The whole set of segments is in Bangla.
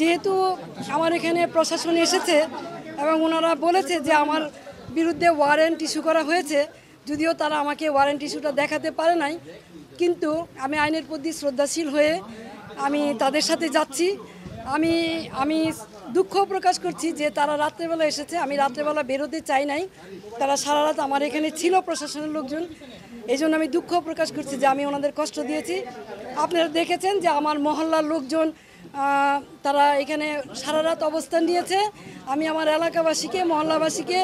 যেহেতু আমার এখানে প্রশাসন এসেছে এবং ওনারা বলেছে যে আমার বিরুদ্ধে ওয়ারেন্ট ইস্যু করা হয়েছে, যদিও তারা আমাকে ওয়ারেন্ট ইস্যুটা দেখাতে পারে নাই, কিন্তু আমি আইনের প্রতি শ্রদ্ধাশীল হয়ে আমি তাদের সাথে যাচ্ছি। আমি আমি দুঃখ প্রকাশ করছি যে তারা রাত্রেবেলা এসেছে, আমি রাত্রেবেলা বেরোতে চাই নাই, তারা সারা রাত আমার এখানে ছিল প্রশাসনের লোকজন, এই জন্য আমি দুঃখ প্রকাশ করছি যে আমি ওনাদের কষ্ট দিয়েছি। আপনারা দেখেছেন যে আমার মহল্লার লোকজন তারা এখানে সারা রাত অবস্থান নিয়েছে। আমি আমার এলাকাবাসীকে, মহল্লাবাসীকে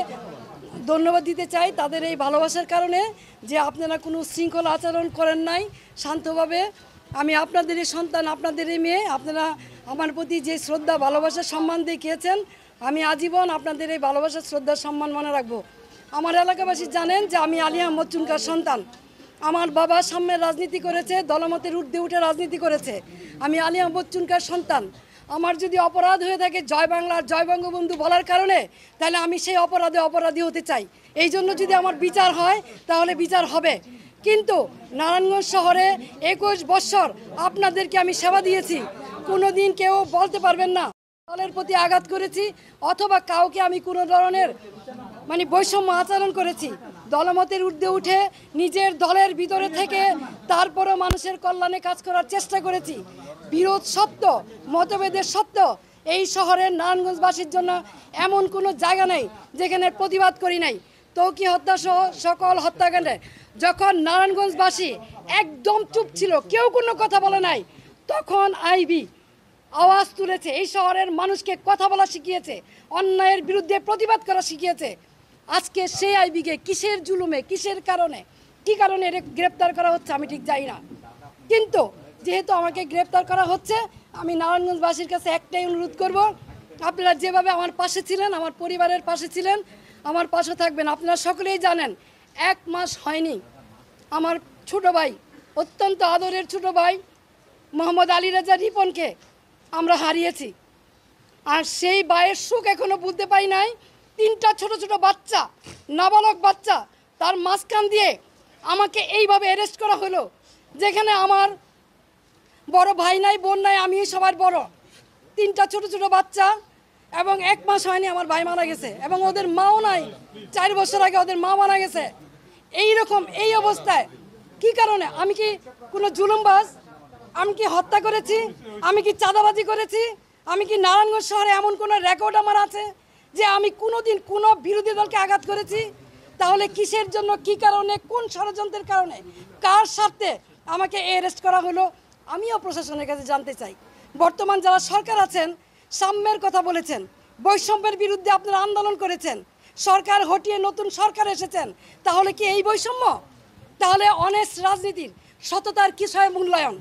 ধন্যবাদ দিতে চাই তাদের এই ভালোবাসার কারণে, যে আপনারা কোনো শৃঙ্খলা আচরণ করেন নাই, শান্তভাবে। আমি আপনাদেরই সন্তান, আপনাদেরই মেয়ে, আপনারা আমার প্রতি যে শ্রদ্ধা, ভালোবাসা, সম্মান দেখিয়েছেন, আমি আজীবন আপনাদের এই ভালোবাসা, শ্রদ্ধা, সম্মান মনে রাখবো। আমার এলাকাবাসী জানেন যে আমি আলী আহমদ চুনকার সন্তান। আমার বাবা সাম্যের রাজনীতি করেছে, দলমতের ঊর্ধ্বে উঠে রাজনীতি করেছে। আমি আলী আহমদ চুনকার সন্তান। আমার যদি অপরাধ হয়ে থাকে জয় বাংলার, জয় বঙ্গবন্ধু বলার কারণে, তাহলে আমি সেই অপরাধী হতে চাই। এই জন্য যদি আমার বিচার হয় তাহলে বিচার হবে। কিন্তু নারায়ণগঞ্জ শহরে 21 বছর আপনাদেরকে আমি সেবা দিয়েছি, কোনো দিন কেউ বলতে পারবেন না দলের প্রতি আঘাত করেছি অথবা কাউকে আমি কোনো ধরনের বৈষম্য আচরণ করেছি। দলমতের ঊর্ধ্বে উঠে নিজের দলের ভিতরে থেকে তারপরও মানুষের কল্যাণে কাজ করার চেষ্টা করেছি। বিরোধ সত্য, মতভেদের সত্য, এই শহরের নারায়ণগঞ্জবাসীর জন্য এমন কোনো জায়গা নেই যেখানে প্রতিবাদ করি নাই। তৌকি হত্যা সহ সকল হত্যাকাণ্ডে যখন নারায়ণগঞ্জবাসী একদম চুপ ছিল, কেউ কোনো কথা বলে নাই, তখন আইবি আওয়াজ তুলেছে, এই শহরের মানুষকে কথা বলা শিখিয়েছে, অন্যায়ের বিরুদ্ধে প্রতিবাদ করা শিখিয়েছে। আজকে সেই আইবিকে কিসের জুলুমে, কিসের কারণে, কি কারণে গ্রেপ্তার করা হচ্ছে আমি ঠিক জানি না। কিন্তু যেহেতু আমাকে গ্রেপ্তার করা হচ্ছে, আমি নারায়ণগঞ্জবাসীর কাছে একটাই অনুরোধ করব, আপনারা যেভাবে আমার পাশে ছিলেন, আমার পরিবারের পাশে ছিলেন, আমার পাশে থাকবেন। আপনারা সকলেই জানেন 1 মাস হয়নি আমার ছোট ভাই, অত্যন্ত আদরের ছোট ভাই মোহাম্মদ আলী রাজা রিপনকে আমরা হারিয়েছি। আর সেই ভাইয়ের সুখ এখনো বুঝতে পাই নাই। 3টা ছোট ছোট বাচ্চা, নাবালক বাচ্চা, তার মাঝখান দিয়ে আমাকে এইভাবে অ্যারেস্ট করা হলো, যেখানে আমার বড় ভাই নাই, বোন নাই, আমি সবার বড়। 3টা ছোট ছোট বাচ্চা এবং 1 মাস হয়নি আমার ভাই মারা গেছে এবং ওদের মাও নাই। 4 বছর আগে ওদের মা মারা গেছে। এই অবস্থায় কি কারণে? আমি কি কোনো জুলুমবাজ? আমি কি হত্যা করেছি? আমি কি চাঁদাবাজি করেছি? আমি কি নারায়ণগঞ্জ শহরে এমন কোনো রেকর্ড আমার আছে যে আমি কোনোদিন কোনো বিরোধী দলকে আঘাত করেছি? তাহলে কিসের জন্য, কি কারণে, কোন ষড়যন্ত্রের কারণে, কার স্বার্থে আমাকে অ্যারেস্ট করা হলো? আমিও প্রশাসনের কাছে জানতে চাই। বর্তমান যারা সরকার আছেন, সাম্যের কথা বলেছেন, বৈষম্যের বিরুদ্ধে আপনারা আন্দোলন করেছেন, সরকার হটিয়ে নতুন সরকার এসেছেন, তাহলে কি এই বৈষম্য? তাহলে অনেস্ট রাজনীতির, সততার কিসের মূল্যায়ন?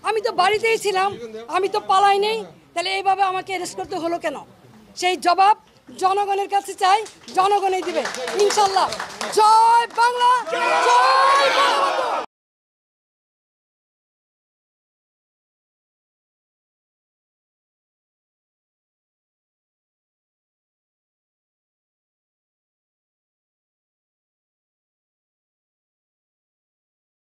আমি তো বাড়িতেই ছিলাম, আমি তো পালাই নেই, তাহলে এইভাবে আমাকে অ্যারেস্ট করতে হলো কেন? সেই জবাব জনগণের কাছে চাই, জনগণই দিবে ইনশাল্লাহ। জয় বাংলা, জয় বাংলা।